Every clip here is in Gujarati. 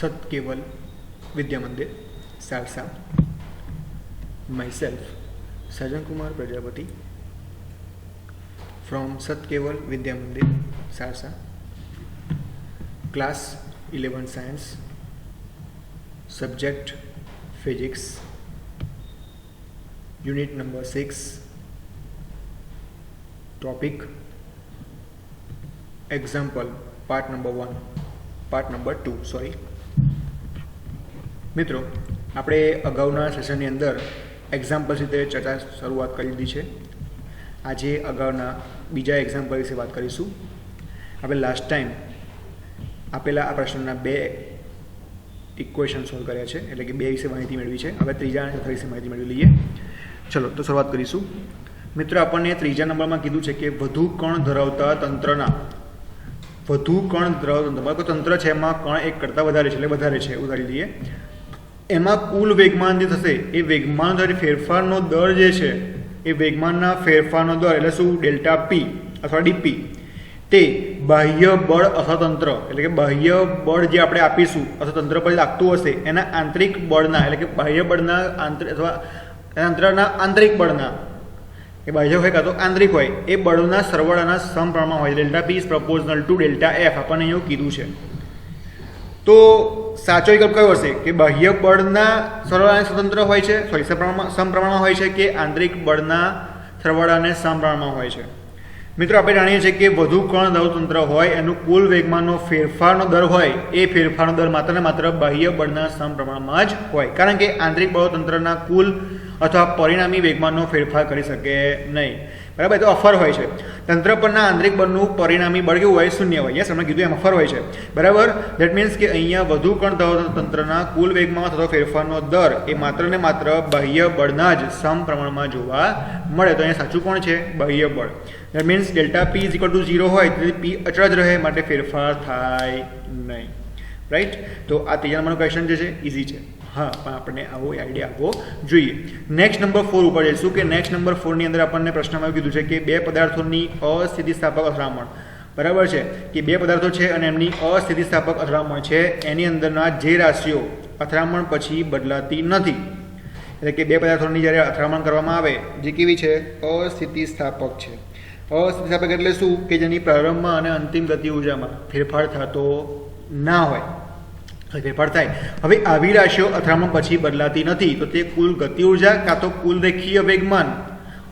सतकेवल विद्या मंदिर Saharsa. Myself, Sajan Kumar Prajapati from Satkeval Vidya Mandir, Sarsa. Class 11 Science, Subject Physics, Unit number 6, Topic Example, Part number 1, Part number 2, sorry. મિત્રો, આપણે અગાઉના સેશનની અંદર એક્ઝામ્પલ વિશે ચર્ચા શરૂઆત કરી દીધી છે. આજે અગાઉના બીજા એક્ઝામ્પલ વિશે વાત કરીશું. આપણે લાસ્ટ ટાઈમ આપેલા આ પ્રશ્નના બે ઇક્વેશન સોલ્વ કર્યા છે, એટલે કે બે વિશે માહિતી મેળવી છે. હવે ત્રીજા અને ચોથા વિશે માહિતી મેળવી લઈએ. ચલો તો શરૂઆત કરીશું. મિત્રો, આપણને ત્રીજા નંબરમાં કીધું છે કે વધુ કણ ધરાવતા તંત્રના કોઈ તંત્ર છે એમાં કણ એક કરતાં વધારે છે, એટલે વધારે છે એવું ધારી લઈએ. એમાં કુલ વેગમાન જે થશે એ વેગમાન દર ફેરફારનો દર જે છે એ વેગમાનના ફેરફારનો દર એટલે શું, ડેલ્ટા પી અથવા ડીપી, તે બાહ્ય બળ અથવા તંત્ર એટલે કે બાહ્ય બળ જે આપણે આપીશું અથવા તંત્ર પર લાગતું હશે એના આંતરિક બળના એટલે કે બાહ્ય બળના અથવા તંત્રના આંતરિક બળના, એ બાહ્ય હોય કાં તો આંતરિક હોય, એ બળના સરવાળાના સમપ્રમાણમાં હોય. Delta P is પ્રપોઝનલ to delta F આપણને એવું કીધું છે. તો સાચો વિકલ્પ કયો હશે કે બાહ્ય બળના સરવાળાને સ્વતંત્ર હોય છે, સમપ્રમાણમાં હોય છે, કે આંતરિક બળના સરવાળાને સમપ્રમાણમાં હોય છે. મિત્રો, આપણે જાણીએ છીએ કે વધુ કણ ધરાવતું તંત્ર હોય એનું કુલ વેગમાનનો ફેરફારનો દર હોય એ ફેરફારનો દર માત્ર ને માત્ર બાહ્ય બળના સમપ્રમાણમાં જ હોય, કારણ કે આંતરિક બળો તંત્રના કુલ અથવા પરિણામી વેગમાનનો ફેરફાર કરી શકે નહીં. બરાબર, તો અફર હોય છે. તંત્ર પરના આંતરિક બળનું પરિણામી બળ કેવું હોય, શૂન્ય હોય. યસ, અમે કીધું એમ અફર હોય છે. બરાબર, ધેટ મીન્સ કે અહીંયા વધુ કણ ધરાવતા તંત્રના કુલ વેગમાં થતો ફેરફારનો દર એ માત્ર ને માત્ર બાહ્ય બળના જ સમપ્રમાણમાં જોવા મળે. તો અહીંયા સાચું કોણ છે, બાહ્ય બળ. That means delta P is equal to 0 હોય તેથી પી અચળ જ રહે, માટે ફેરફાર થાય નહીં. રાઈટ, તો આ ત્રીજા નંબરનો ક્વેશ્ચન જે છે ઇઝી છે. હા, પણ આપણને આવો આઈડિયા આપવો જોઈએ. નેક્સ્ટ નંબર 4 ઉપર જઈશું કે નેક્સ્ટ નંબર 4 ની અંદર આપણને પ્રશ્નમાં કીધું છે કે બે પદાર્થોની અસ્થિતિસ્થાપક અથડામણ. બરાબર છે કે બે પદાર્થો છે અને એમની અસ્થિતિસ્થાપક અથડામણ છે, એની અંદરના જે રાશિઓ અથડામણ પછી બદલાતી નથી. એટલે કે બે પદાર્થોની જ્યારે અથડામણ કરવામાં આવે જે કેવી છે, અસ્થિતિસ્થાપક છે. અસ્થિતિસ્થાપક એટલે શું કે જેની પ્રારંભમાં અને અંતિમ ગતિ ઉર્જામાં ફેરફાર થતો ના હોય, ફેરફાર થાય. હવે આવી રાશિઓ અથડામણ પછી બદલાતી નથી, તો તે કુલ ગતિ ઉર્જા કાં તો કુલ રેખીય વેગમાન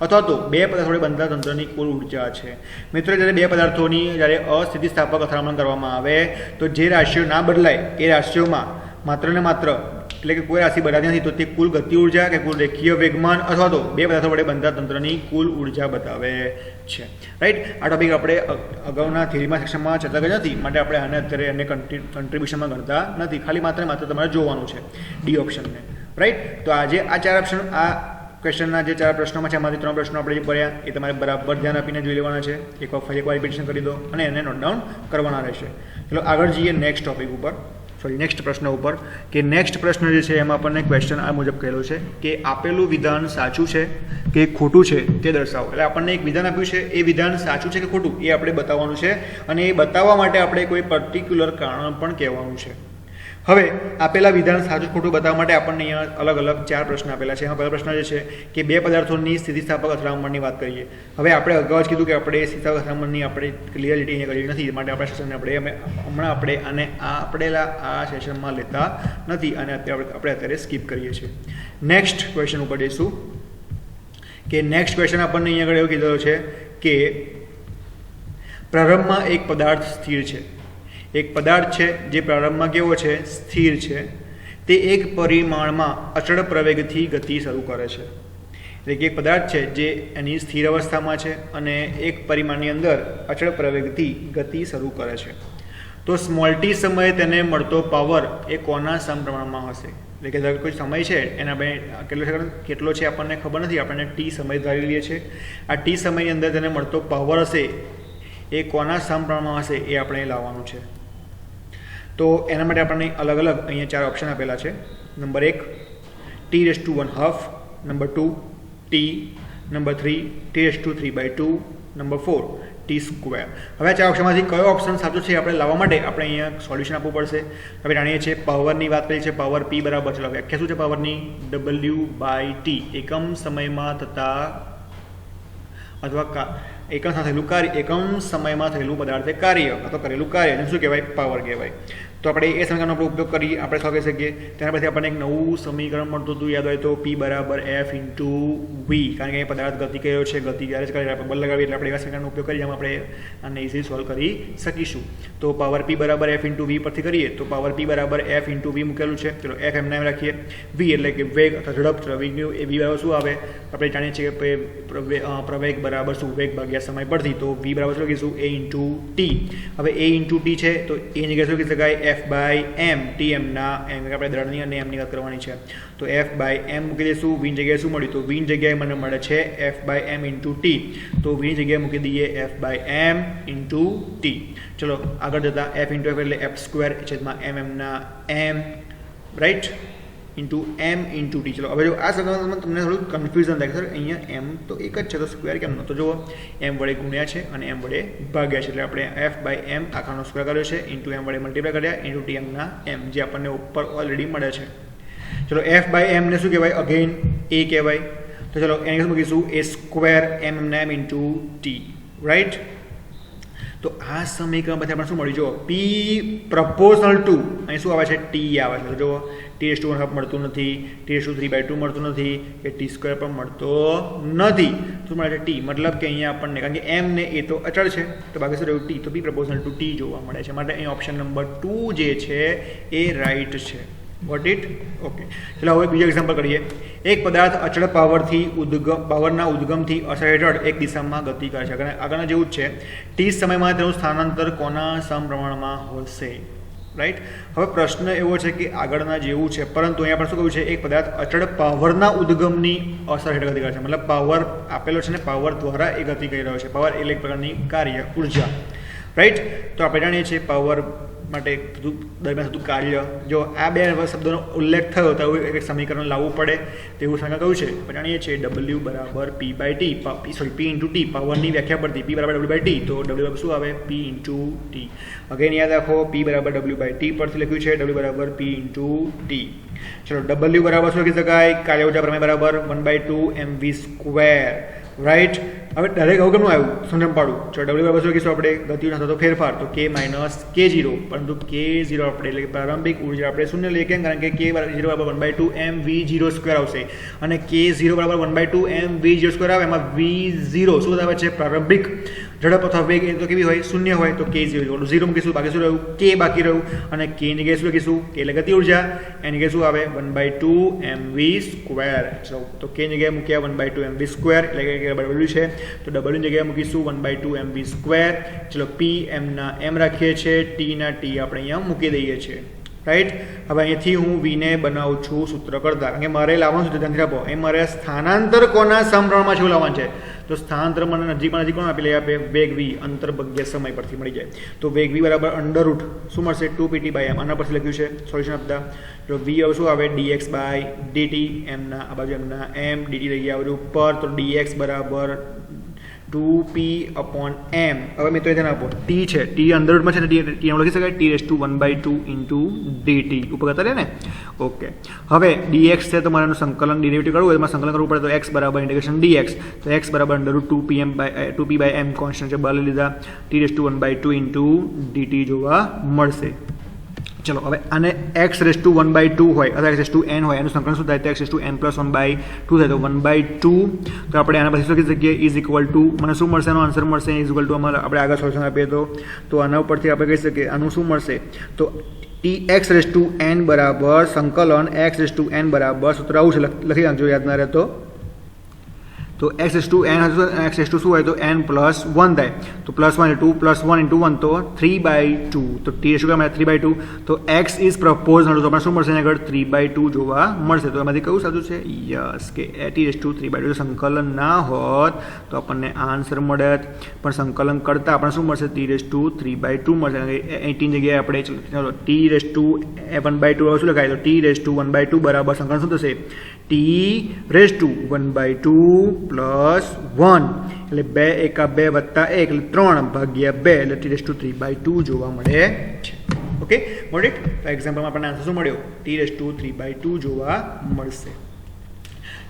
અથવા તો બે પદાર્થો વડે બંધાતા તંત્રની કુલ ઉર્જા છે. મિત્રો, જ્યારે બે પદાર્થોની જ્યારે અસ્થિતિસ્થાપક અથડામણ કરવામાં આવે તો જે રાશિઓ ના બદલાય એ રાશિઓમાં માત્ર ને માત્ર એટલે કે કોઈ રાશિ બદલાતી નથી, તો તે કુલ ગતિ ઉર્જા કે કુલ રેખીય વેગમાન અથવા તો બે પદાર્થો વડે બંધાતા તંત્રની કુલ ઉર્જા બતાવે છે. રાઈટ, આ ટોપિક આપણે અગાઉના થિયરીમાં સેક્શનમાં ચર્ચા કરી નથી, માટે આપણે આને અત્યારે એને કન્ટ્રીબ્યુશનમાં ગણતા નથી, ખાલી માત્ર તમારે જોવાનું છે ડી ઓપ્શનને. રાઈટ, તો આજે આ ચાર ઓપ્શન, આ ક્વેશ્ચનના જે ચાર પ્રશ્નોમાં છે એમાંથી 3 પ્રશ્નો આપણે જે પડ્યા એ તમારે બરાબર ધ્યાન આપીને જોઈ લેવાના છે. એકવાર રિપીટેશન કરી દો અને એને નોટ ડાઉન કરવાના રહેશે. ચલો આગળ જઈએ નેક્સ્ટ ટોપિક ઉપર, નેક્સ્ટ પ્રશ્ન ઉપર. કે નેક્સ્ટ પ્રશ્ન જે છે એમાં આપણને ક્વેશ્ચન આ મુજબ કહેલો છે કે આપેલું વિધાન સાચું છે કે ખોટું છે તે દર્શાવો. એટલે આપણને એક વિધાન આપ્યું છે, એ વિધાન સાચું છે કે ખોટું એ આપણે બતાવવાનું છે, અને એ બતાવવા માટે આપણે કોઈ પર્ટિક્યુલર કારણ પણ કહેવાનું છે. હવે આપેલા વિધાન સાચું ખોટું બતાવવા માટે આપણને અહીંયા અલગ અલગ 4 પ્રશ્ન આપેલા છે. એમાં પહેલો પ્રશ્ન જે છે કે બે પદાર્થોની સ્થિતિસ્થાપક અથડામણની વાત કરીએ. હવે આપણે અગાઉ જ કીધું કે આપણે સ્થિતિસ્થાપક અથડામણની આપણે ક્લિયરિટી અહીંયા કરી નથી, માટે આપણા સેશનને હમણાં આપણે આને આ સેશનમાં લેતા નથી, અને અત્યારે સ્કીપ કરીએ છીએ. નેક્સ્ટ ક્વેશ્ચન ઉપર જઈશું કે નેક્સ્ટ ક્વેશ્ચન આપણને અહીંયા આગળ એવું કીધેલું છે કે પ્રારંભમાં એક પદાર્થ સ્થિર છે. એક પદાર્થ છે જે પ્રારંભમાં કેવો છે, સ્થિર છે. તે એક પરિમાણમાં અચળ પ્રવેગથી ગતિ શરૂ કરે છે. એટલે કે એક પદાર્થ છે જે એની સ્થિર અવસ્થામાં છે અને એક પરિમાણની અંદર અચળ પ્રવેગથી ગતિ શરૂ કરે છે. તો સ્મોલ ટી સમયે તેને મળતો પાવર એ કોના સમપ્રમાણમાં હશે. એટલે કે કોઈ સમય છે એને આપણે કેટલો છે આપણને ખબર નથી, આપણને ટી સમય ધારી લઈએ છીએ. આ ટી સમયની અંદર તેને મળતો પાવર હશે એ કોના સમપ્રમાણમાં હશે એ આપણે લાવવાનું છે. તો એના માટે આપણને અલગ અલગ અહીંયા 4 ઓપ્શન આપેલા છે. Number 1 t⁻², number 2 t, number 3 t⁻3/2, number 4 T square. હવે આ ચાર ઓપ્શનમાંથી કયો ઓપ્શન સાચો છે આપણે લાવવા માટે આપણે અહીંયા સોલ્યુશન આપવું પડશે. હવે જાણીએ છીએ પાવરની વાત કરીએ છીએ. પાવર પી બરાબર ચલો વ્યાખ્યા શું છે પાવરની? W/T એકમ સમયમાં થતા અથવા એકમ સાથે થયેલું કાર્ય, એકમ સમયમાં થયેલું પદાર્થે કાર્ય અથવા કરેલું કાર્ય એને શું કહેવાય? પાવર કહેવાય. તો આપણે એ સમીકરણનો આપણે ઉપયોગ કરી આપણે શું કહી શકીએ? તેના પછી આપણને એક નવું સમીકરણ મળતું હતું યાદ હોય તો P બરાબર F ઇન્ટુ વી, કારણ કે એ પદાર્થ ગતિ કર્યો છે, ગતિ જ્યારે જ કરે આપણે બળ લગાવીએ એટલે આપણે એવા સમીકરણનો ઉપયોગ કરી જેમાં આપણે આને ઇઝીલી સોલ્વ કરી શકીશું. તો પાવર P બરાબર F ઇન્ટુ વી પરથી કરીએ તો પાવર P બરાબર F ઇન્ટુ વી મૂકેલું છે. ચલો F એમના એમ રાખીએ, વી એટલે કે વેગ અથવા ઝડપ. ચલો વેગનું એ વી બરાબર શું આવે? આપણે જાણીએ છીએ કે પ્રવેગ બરાબર શું? વેગ ભાગ્યા સમય પરથી. તો વી બરાબર શું લખીશું? A into T. હવે A ઇન્ટુ ટી છે તો એ જગ્યાએ શું લખી શકાય? F/m. ટી એમના એમ આપણે દળની અને એમની વાત કરવાની છે. તો F/m મૂકી દઈશું. વીની જગ્યાએ શું મળ્યું? તો વીની જગ્યાએ મને મળે છે F/m ઇન્ટુ ટી. તો વીની જગ્યાએ મૂકી દઈએ F/m ઇન્ટુ ટી. ચલો આગળ જતા F ઇન્ટુ F એટલે F સ્ક્વેર છેદમાં m એમના m, right, into m into T. ચલો હવે જો આ સમીકરણમાં તમને થોડું કન્ફ્યુઝન થાય કે સર અહીંયા m તો એક જ છે તો સ્ક્વેર કેમ ન? તો જુઓ m વડે ગુણ્યા છે અને m વડે ભાગ્યા છે એટલે આપણે F/m આખાનો સ્ક્વેર કર્યો છે ઇન્ટુ m વડે મલ્ટીપ્લાય કર્યા ઇન્ટુ ટી એમના m જે આપણને ઉપર ઓલરેડી મળે છે. ચલો F/m ને શું કહેવાય? અગેન a કહેવાય. તો ચલો એને શું મૂકીશું? a સ્ક્વેર m એમના m ઇન્ટુ ટી, રાઈટ. તો આ સમીકરણ પછી આપણે શું મળ્યું? જો P પ્રપોઝનલ ટુ અહીં શું આવે છે? T આવે છે. તો જો T⁻1 મળતું નથી, T⁻3/2 મળતું નથી, કે T સ્ક્વેર પણ મળતો નથી. શું મળે છે? T. મતલબ કે અહીંયા આપણને કારણ કે m ને એ તો અચળ છે તો બાકી શું રહ્યું? T. તો P પ્રપોઝનલ ટુ T જોવા મળે છે. માટે અહીં ઓપ્શન નંબર 2 જે છે એ રાઈટ છે. Got it? ઓકે. ચલો હવે બીજો એક્ઝામ્પલ કરીએ. એક પદાર્થ અચળ પાવરના ઉદ્ગમથી અસર હેઠળ એક દિશામાં ગતિ કરે છે. આગળના જેવું જ છે. ટી સમયમાં તેનું સ્થાનાંતર કોના સમપ્રમાણમાં હશે? રાઈટ. હવે પ્રશ્ન એવો છે કે આગળના જેવું છે પરંતુ અહીંયા પણ શું કહ્યું છે? એક પદાર્થ અચળ પાવરના ઉદ્ગમની અસર હેઠળ ગતિ કરે છે. મતલબ પાવર આપેલો છે ને પાવર દ્વારા એ ગતિ કરી રહ્યો છે. પાવર એટલે એક પ્રકારની કાર્ય ઉર્જા, રાઈટ. તો આપણે જાણીએ છીએ પાવર માટે દરમિયાન થતું કાર્ય. જો આ બે શબ્દોનો ઉલ્લેખ થયો તો એક સમીકરણ લાવવું પડે તેવું સમીકરણ કહ્યું છે. આપણે જાણીએ છીએ W બરાબર P ઇન્ટુ ટી. પાવરની વ્યાખ્યા પરથી P બરાબર W/T. તો W બરાબર શું આવે? P into T. અગેન યાદ રાખો P બરાબર W/T પરથી લખ્યું છે. W બરાબર P ઇન્ટુ ટી. ચલો W બરાબર શું લખી શકાય? કાર્ય ઉર્જા પ્રમેય બરાબર 1/2 mv સ્ક્વેર, રાઈટ. હવે ડાયરેક્ટ આવું કેમનું આવ્યું? સમજણ પાડું. ચલો W બરાબર શું લખીશું આપણે? ગતિનો થતો ફેરફાર તો K માઇનસ K0. પરંતુ K0 આપણે એટલે કે પ્રારંભિક ઉર્જા આપણે શૂન્ય લઈએ કેમ? કારણ કે K0 બરાબર 1/2 mv0 સ્ક્વેર આવશે અને K0 બરાબર 1/2 mv0 સ્ક્વેર આવે એમાં v0 શું આવે છે? પ્રારંભિક ઝડપ અથવા વેગ એ તો કેવી હોય? શૂન્ય હોય. તો K0 0 મૂકીશું. બાકી શું રહ્યું? K બાકી રહ્યું. અને K ની જગ્યાએ શું લખીશું? K એટલે ગતિ ઉર્જા, એની જગ્યાએ શું આવે? 1/2 mv સ્ક્વેર. ચલો તો K ની જગ્યાએ મૂક્યા 1/2 mv સ્ક્વેર એટલે કે W છે તો W ની જગ્યાએ મૂકીશું 1/2 mv સ્ક્વેર. ચલો P એમના m રાખીએ છીએ, T ના T આપણે અહીંયા મૂકી દઈએ છીએ, રાઈટ. હવે અહીંયાથી હું વીને બનાવું છું સૂત્ર કરતા કારણ કે મારે લાવવાનું છે ધ્યાનથી આપો. એ મારે સ્થાનાંતર કોના સમપ્રમાણમાં છે એવું લાવવાનું છે. તો સ્થાનાંતર મને નજીકમાં નજીક કોણ આપી લઈએ? આપે વેગ v અંતર ભાગ્યા સમય પરથી મળી જાય. તો વેગ v બરાબર અંડર રૂટ શું મળશે? 2pt/m. આના પરથી લખ્યું છે સોલ્યુશન આપતા. તો v હવે શું આવે? dx/dt. એમના આ બાજુ એમના m, dt લઈ ગયા બધું ઉપર. તો dx બરાબર 2p/m. હવે મિત્રો ધ્યાન આપો t છે, t અંડર રૂટમાં છે ને t લખી શકાય T⁻1/2 ઇન્ટુ dt ઉપર કરતા રહે ને. ઓકે. હવે dx છે તો મારે સંકલન ડેરિવેટિવ કરવું હોય એમાં સંકલન કરવું પડે. તો x બરાબર ઇન્ટિગ્રેશન dx. તો x બરાબર અંડર રૂટ 2p/m કોન્સ્ટન્ટ છે બહાર લીધા. T⁻1/2 ઇન્ટુ dt જોવા મળશે. ચલો હવે આને x⁻1/2 હોય અથવા x⁻n હોય એનું સંકલન શું થાય? તો x⁻n+1/2 થાય તો 1/2. તો આપણે આના પછી શું લખી શકીએ? ઇઝ ઇક્વલ ટુ મને શું મળશે? એનો આન્સર મળશે ઇઝ ઇક્વલ ટુ અમારે આપણે આગળ સોલ્યુશન આપીએ તો આના ઉપરથી આપણે કહી શકીએ આનું શું મળશે? તો x⁻n બરાબર સંકલન x⁻n બરાબર સૂત્ર આવું છે લખી નાખજો યાદ ના રહે તો x⁻n શું હોય તો n+1 થાય તો +1 × 2 + 1 × 1 તો 3/2. તો t શું કહેવાય? 3/2. તો x ઇઝ પ્રપોઝનલ તો આપણે શું મળશે? આગળ 3/2 જોવા મળશે. તો એમાંથી કયું સાચું છે? યસ કે t⁻3/2. સંકલન ના હોત તો આપણને આન્સર મળે પણ સંકલન કરતાં આપણને શું મળશે? t⁻3/2 મળશે. 18 જગ્યાએ આપણે ચલો t⁻1/2 શું લખાય? તો t⁻1/2 બરાબર સંકલન શું થશે? t⁻² પ્લસ 1 એટલે 2 એકા 2 વત્તા 1 એટલે 3 ભાગ્યા 2 એટલે t⁻³ જોવા મળે છે. Okay, got it. તો એક્ઝામ્પલમાં આપણને આન્સર શું મળ્યો? t⁻³ જોવા મળશે.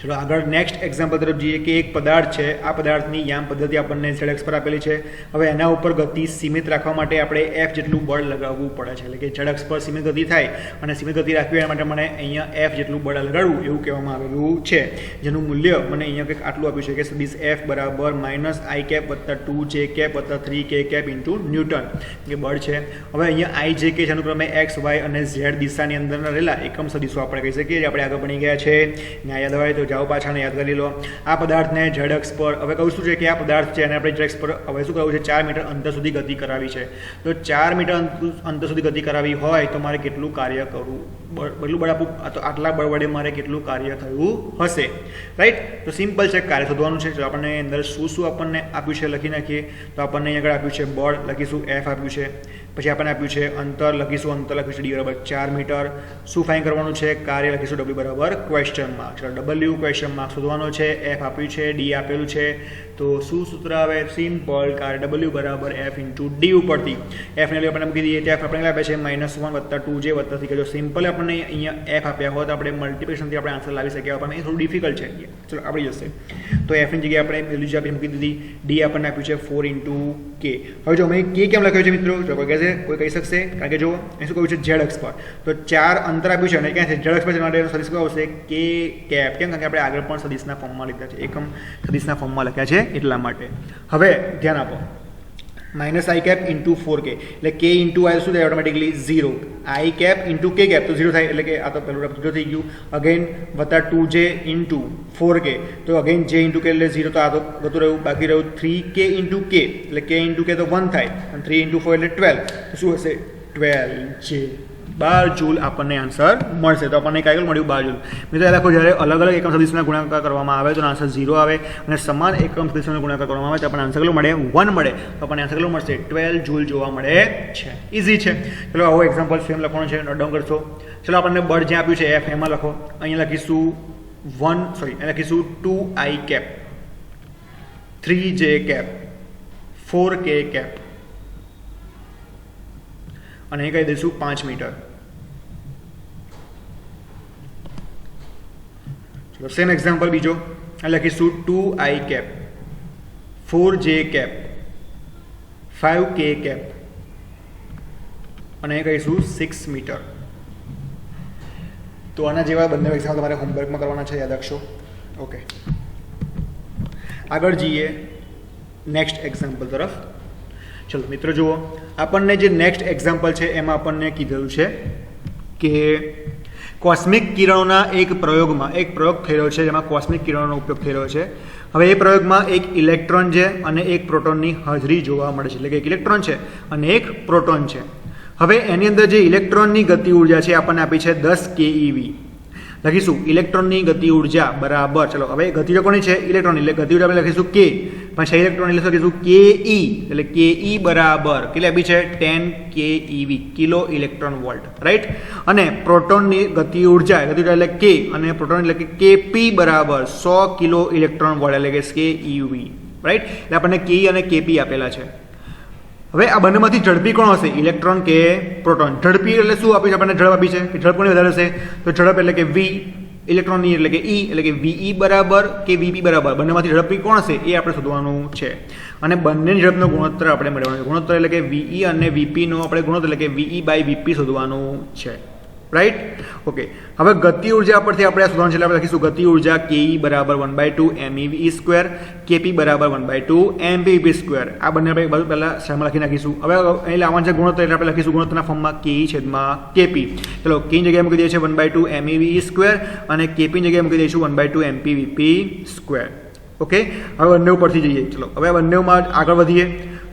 ચલો આગળ નેક્સ્ટ એક્ઝામ્પલ તરફ જઈએ કે એક પદાર્થ છે, આ પદાર્થની યામ પદ્ધતિ આપણને ZX પર આપેલી છે. હવે એના ઉપર ગતિ સીમિત રાખવા માટે આપણે F જેટલું બળ લગાવવું પડે છે, એટલે કે ZX પર સીમિત ગતિ થાય અને સીમિત ગતિ રાખવી એના માટે મને અહીંયા F જેટલું બળ લગાડવું એવું કહેવામાં આવેલું છે, જેનું મૂલ્ય મને અહીંયા કંઈક આટલું આપ્યું છે કે સદિશ F બરાબર -i કેપ વત્તા 2j કેપ વત્તા 3k કેપ ઇન્ટુ ન્યૂટન એ બળ છે. હવે અહીંયા i જે કે છે એનું ક્રમે x y અને z દિશાની અંદરના રહેલા એકમ સદિશો આપણે કહી શકીએ, આપણે આગળ ભણી ગયા છે. ન્યાય યાદ હોય તો જાઓ પાછાને યાદ કરી લો. આ પદાર્થને ZX પર હવે કહું શું છે કે આ પદાર્થ છે અને આપણે ZX પર હવે શું કરવું છે? 4 મીટર અંતર સુધી ગતિ કરાવી છે. તો 4 મીટર અંતર સુધી ગતિ કરાવી હોય તો મારે કેટલું કાર્ય કરવું? કેટલું બળ આપવું? તો આટલા બળ વડે મારે કેટલું કાર્ય થયું હશે? રાઈટ. તો સિમ્પલ છે, કાર્ય શોધવાનું છે. તો આપણને અંદર શું આપણને આપ્યું છે લખી નાખીએ. તો આપણને અહીં આગળ આપ્યું છે બળ, લખીશું F આપ્યું છે. પછી આપણને આપ્યું છે અંતર, લખીશું અંતર લખીશું d બરાબર 4 મીટર. શું ફાઇન કરવાનું છે? કાર્ય લખીશું w બરાબર ક્વેશ્ચન માર્ક. ચલો w ક્વેશ્ચન માર્ક શોધવાનો છે. F આપ્યું છે, d આપેલું છે. તો શું સૂત્ર આવે? સિમ્પલ, કાર્ય w બરાબર F ઇન્ટુ d ઉપરથી F ને આપણે મૂકી દઈએ. F આપણે આપે છે -1 વત્તા 2j વત્તા 3k. જો સિમ્પલ આપણને અહીંયા F આપ્યા હોત આપણે મલ્ટિપ્લિકેશનથી આપણે આન્સર લાવી શકીએ. આપણને થોડું ડિફિકલ્ટ છે, ચલો આપણી જશે. તો F ની જગ્યાએ આપણે પેલી જ આપી મૂકી દીધી. d આપણને આપ્યું છે 4 ઇન્ટુ k. હવે જો અમે k કેમ લખ્યો છે મિત્રો? જો કોઈ કહેશે, કોઈ કહી શકશે, કારણ કે જો અહીં શું કહ્યું છે ZX પર, તો 4 અંતર આપ્યું છે અને ક્યાં છે ZX પર માટે સદિશ કયો આવશે? k cap. કેમ? કારણ કે આપણે આગળ પણ સદિશના ફોર્મમાં લીધા છે, એકમ સદિશના ફોર્મમાં લખ્યા છે એટલા માટે. હવે ધ્યાન આપો, -i કેપ ઇન્ટુ 4k એટલે k ઇન્ટુ i શું થાય? Automatically 0. i cap into k cap તો 0 થાય, એટલે કે આ તો પેલું 0 થઈ ગયું. અગેન વત્તા 2j ઇન્ટુ 4k તો અગેન j ઇન્ટુ k એટલે 0, તો આ તો ગતું રહ્યું. બાકી રહ્યું 3k ઇન્ટુ k એટલે k ઇન્ટુ k તો 1 થાય અને 3 ઇન્ટુ 4 એટલે 12. તો શું હશે? 12j. 12 જૂલ આપણને આન્સર મળશે. તો આપણને કઈ મળ્યું? 12 જૂલ. મિત્રો લખો, જ્યારે અલગ અલગ એકમ સદિશના ગુણાકાર કરવામાં આવે તો આન્સર 0 આવે અને સમાન એકમ સદિશોનો ગુણાકાર કરવામાં આવે તો આપણને આન્સર કેટલો મળે? 1 મળે. તો આપણને આન્સર કેટલો મળશે? 12 જૂલ જોવા મળે છે. ઇઝી છે. ચલો આવો એક્ઝામ્પલ સેમ લખવાનું છે, નોટ ડાઉન કરશો. ચલો આપણને બળ જ્યાં આપ્યું છે F એમાં લખો. અહીંયા લખીશું અહીંયા લખીશું 2i cap, 3j cap, 4k cap અને અહીં કહી દઈશું 5 મીટર. ચલો સેમ એક્ઝામ્પલ બીજો, અહીં લખીશું 2i cap, 4j cap, 5k cap અને અહીં કહીશું 6 મીટર. તો આના જેવા બંને એક્ઝામ્પલ તમારે હોમવર્કમાં કરવાના છે, યાદ રાખશો. ઓકે, આગળ જઈએ નેક્સ્ટ એક્ઝામ્પલ તરફ. ચલો મિત્રો જુઓ, આપણને જે નેક્સ્ટ એક્ઝામ્પલ છે એમાં આપણને કીધેલું છે કે કોસ્મિક કિરણોના એક પ્રયોગ થઈ રહ્યો છે, જેમાં કોસ્મિક કિરણોનો ઉપયોગ થઈ રહ્યો છે. હવે એ પ્રયોગમાં એક ઇલેક્ટ્રોન છે અને એક પ્રોટોનની હાજરી જોવા મળે છે, એટલે કે એક ઇલેક્ટ્રોન છે અને એક પ્રોટોન છે. હવે એની અંદર જે ઇલેક્ટ્રોનની ગતિ ઉર્જા છે આપણને આપી છે 10 keV. લખીશું ઇલેક્ટ્રોનની ગતિ ઉર્જા બરાબર, ચલો હવે ગતિ ઉર્જા કોની છે? ઇલેક્ટ્રોન, એટલે ગતિ ઉર્જા આપણે લખીશું k, પછી ઇલેક્ટ્રોન એટલે લખીશું ke, એટલે ke બરાબર કેટલી આપી છે? 10 keV, kilo electron volt, right. અને પ્રોટોનની ગતિ ઉર્જા એટલે k અને પ્રોટોન એટલે કે kp બરાબર 100 કિલો ઇલેક્ટ્રોન વોલ્ટ, એટલે કે keV, રાઈટ. એટલે આપણને ke અને kp આપેલા છે. હવે આ બંનેમાંથી ઝડપી કોણ હશે? ઇલેક્ટ્રોન કે પ્રોટોન? ઝડપી એટલે શું આપી છે આપણને? ઝડપ આપી છે કે ઝડપ કોની વધારે હશે? તો ઝડપ એટલે કે v, ઇલેક્ટ્રોનની એટલે કે e, એટલે કે ve બરાબર કે vp બરાબર. બંનેમાંથી ઝડપી કોણ હશે એ આપણે શોધવાનું છે. અને બંનેની ઝડપનો ગુણોત્તર આપણે મેળવવાનો છે. ગુણોત્તર એટલે કે ve અને vp નો આપણે ગુણોત્તર એટલે કે ve/vp શોધવાનું છે, રાઈટ. ઓકે, હવે ગતિ ઉર્જા પરથી આપણે આ શોધવાનું છે, એટલે આપણે લખીશું ગતિ ઉર્જા ke બરાબર 1/2 mev², kp બરાબર 1/2 mpv². આ બંને આપણે બધું પહેલા શેમાં લખી નાખીશું. હવે અહીં લાવવાનું છે ગુણોત્તર, એટલે આપણે લખીશું ગુણોત્તરના ફોર્મમાં ke છેદમાં kp. ચલો કે ની જગ્યાએ મૂકી દઈએ છીએ 1/2 mev² અને kp ની જગ્યાએ મૂકી દઈશું 1/2 mpvp². ઓકે, હવે બંને ઉપરથી જઈએ. ચલો હવે બંનેમાં આગળ વધીએ.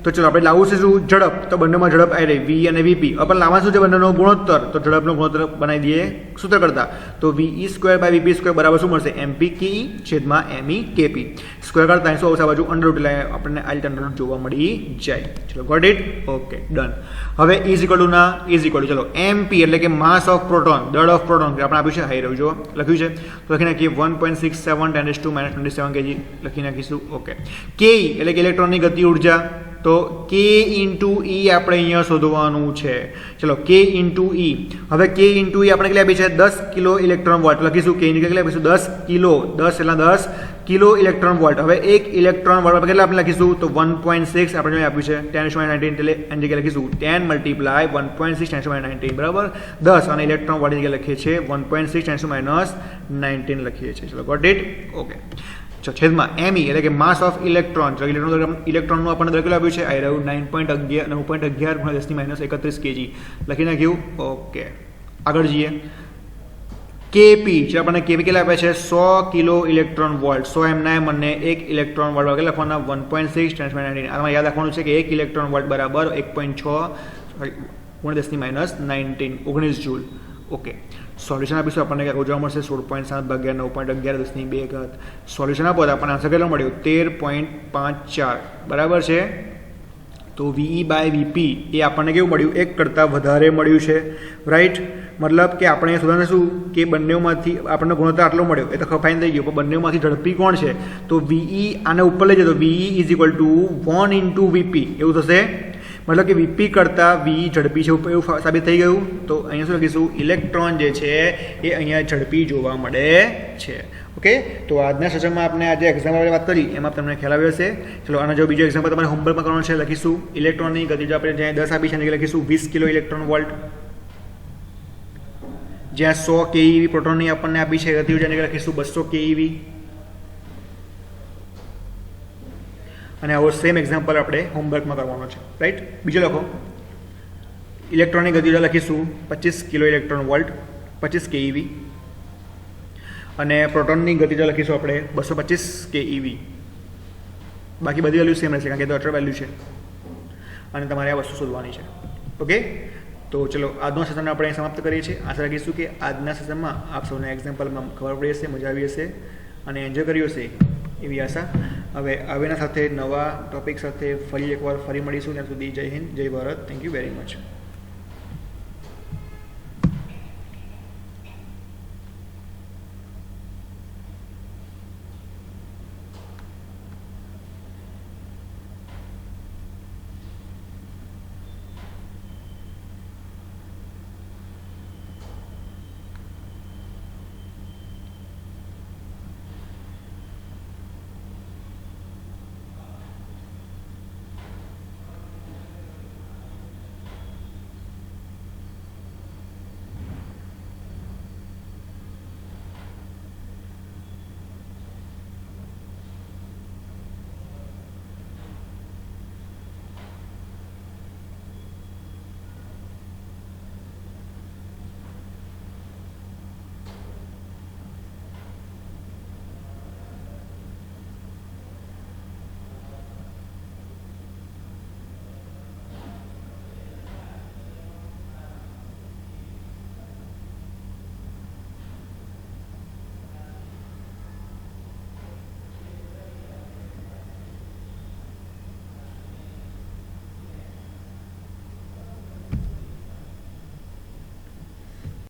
તો ચલો આપણે લાવવું છે શું ઝડપ, તો બંનેમાં ઝડપ આવી રહી વી અને વીપી. આપણે લાવવાનું શું છે બંનેનો ગુણોત્તર, તો ઝડપનો ગુણોત્તર બનાવી દઈએ સૂત્ર કરતા. તો વી સ્ક્વેર બાય વીપી સ્ક્વેર બરાબર શું મળશે એમપી કે છેદમાં એમઈ કેપી. સ્ક્વેર કરતા શું આવશે આ બાજુ અંડર રૂટ, એટલે આપણને આ રીતે અંડર રૂટ જોવા મળી જાય. ચલો ગોટ ઇટ, ઓકે ડન. હવે ઇઝ ઇક્વલ ટુ ના ઇઝ ઇક્વલ ટુ ચલો એમપી એટલે કે માસ ઓફ પ્રોટોન, દળ ઓફ પ્રોટોન આપણે આપ્યું છે, હાઈ રહ્યું જો લખ્યું છે, તો લખી નાખીએ 1.67 10⁻⁻27 kg લખી નાખીશું. ઓકે કે એટલે કે ઇલેક્ટ્રોનની ગતિ ઉર્જા, તો કે ઇન્ટુ ઈ આપણે અહીંયા શોધવાનું છે. ચલો કે ઇન્ટુ ઈ, હવે કે ઇન્ટુ ઈ આપણે કેટલી આપી છે 10 કિલો ઇલેક્ટ્રોન વોલ્ટ લખીશું. કે કેટલી આપીશું 10 કિલો, 10 એટલે 10 કિલો ઇલેક્ટ્રોન વોલ્ટ. હવે એક ઇલેક્ટ્રોન વોલ્ટ આપણે કેટલા આપણે લખીશું, તો 1.6 આપણે આપ્યું છે 10⁻19, એટલે એની જગ્યાએ લખીશું 10 મલ્ટીપ્લાય 1.6 10⁻19 બરાબર 10, અને ઇલેક્ટ્રોન વોલ્ટની જગ્યાએ લખીએ છીએ 1.6 10⁻19 લખીએ છીએ. ચલો ગોટ ઇટ, ઓકે. છેદમાં એમઈ એટલે કે માસ ઓફ ઇલેક્ટ્રોન, ઇલેક્ટ્રોનનું આપણને દર કેટલું આપ્યું છે આ રહ્યું 9.11 10⁻31 kg લખી નાખ્યું. ઓકે આગળ જઈએ. કેપી જે આપણને કેપી કેટલા આપ્યા છે 100 કિલો ઇલેક્ટ્રોન વોલ્ટ. 100 એમના મને 1 ઇલેક્ટ્રોન વોલ્ટ કેટલા લખવાના 1.6 10⁻19. આમાં યાદ રાખવાનું છે કે 1 ઇલેક્ટ્રોન વોલ્ટ બરાબર 1.6 19 જૂલ. ઓકે સોલ્યુશન આપીશું આપણને ક્યાંક જોવા મળશે 16.7 ભાગ્યા 9.11 10⁻2. સોલ્યુશન આપો તો આપણને આન્સર કેટલો મળ્યો 13.54 બરાબર છે. તો વીઈ બાય વીપી એ આપણને કેવું મળ્યું, એક કરતાં વધારે મળ્યું છે, રાઈટ. મતલબ કે આપણે શોધવાનું શું કે બંનેમાંથી આપણને ગુણોત્તર આટલો મળ્યો, એ તો ફાઇન થઈ ગયું, પણ બંનેમાંથી ઝડપી કોણ છે, તો વીઈ આને ઉપર લઈ જાય તો વીઈ is equal to 1 into VP એવું થશે. મતલબ કે વીપી કરતાં વી ઝડપી છે એવું સાબિત થઈ ગયું. તો અહીંયા શું લખીશું ઇલેક્ટ્રોન જે છે એ અહીંયા ઝડપી જોવા મળે છે. ઓકે તો આજના સેશનમાં આપણે આજે એક્ઝામ્પલ વાત કરી એમાં તમને ખ્યાલ આવ્યો હશે. ચલો આનો જો બીજો એક્ઝામ્પલ તમારે હોમવર્કમાં કરવાનો છે, લખીશું ઇલેક્ટ્રોનની ગતિ જો આપણે જ્યાં 10 આપી છે એને લખીશું 20 કિલો ઇલેક્ટ્રોન વોલ્ટ. જ્યાં 100 કેઈવી પ્રોટોનની આપણને આપી છે ગતિ ઉર્જા એને લખીશું 200 કેઈવી. અને આવો સેમ એક્ઝામ્પલ આપણે હોમવર્કમાં કરવાનો છે, રાઈટ. બીજો લખો ઇલેક્ટ્રોનની ગતિ ઉર્જા લખીશું 25 કિલો ઇલેક્ટ્રોન વોલ્ટ 25 કેઈવી, અને પ્રોટોનની ગતિ ઉર્જા લખીશું આપણે 225 કેઈવી. બાકી બધી વેલ્યુ સેમ રહેશે કારણ કે તો અટર વેલ્યુ છે અને તમારે આ વસ્તુ શોધવાની છે. ઓકે તો ચલો આજનો સેશન આપણે સમાપ્ત કરીએ છીએ. આશા રાખીશું કે આજના સેશનમાં આપ સૌને એક્ઝામ્પલમાં ખબર પડી હશે, મજા આવી હશે અને એન્જોય કર્યું હશે એવી આશા. હવે આવેના સાથે નવા ટોપિક સાથે ફરી એકવાર ફરી મળીશું. ત્યાં સુધી જય હિન્દ, જય Bharat. Thank you very much.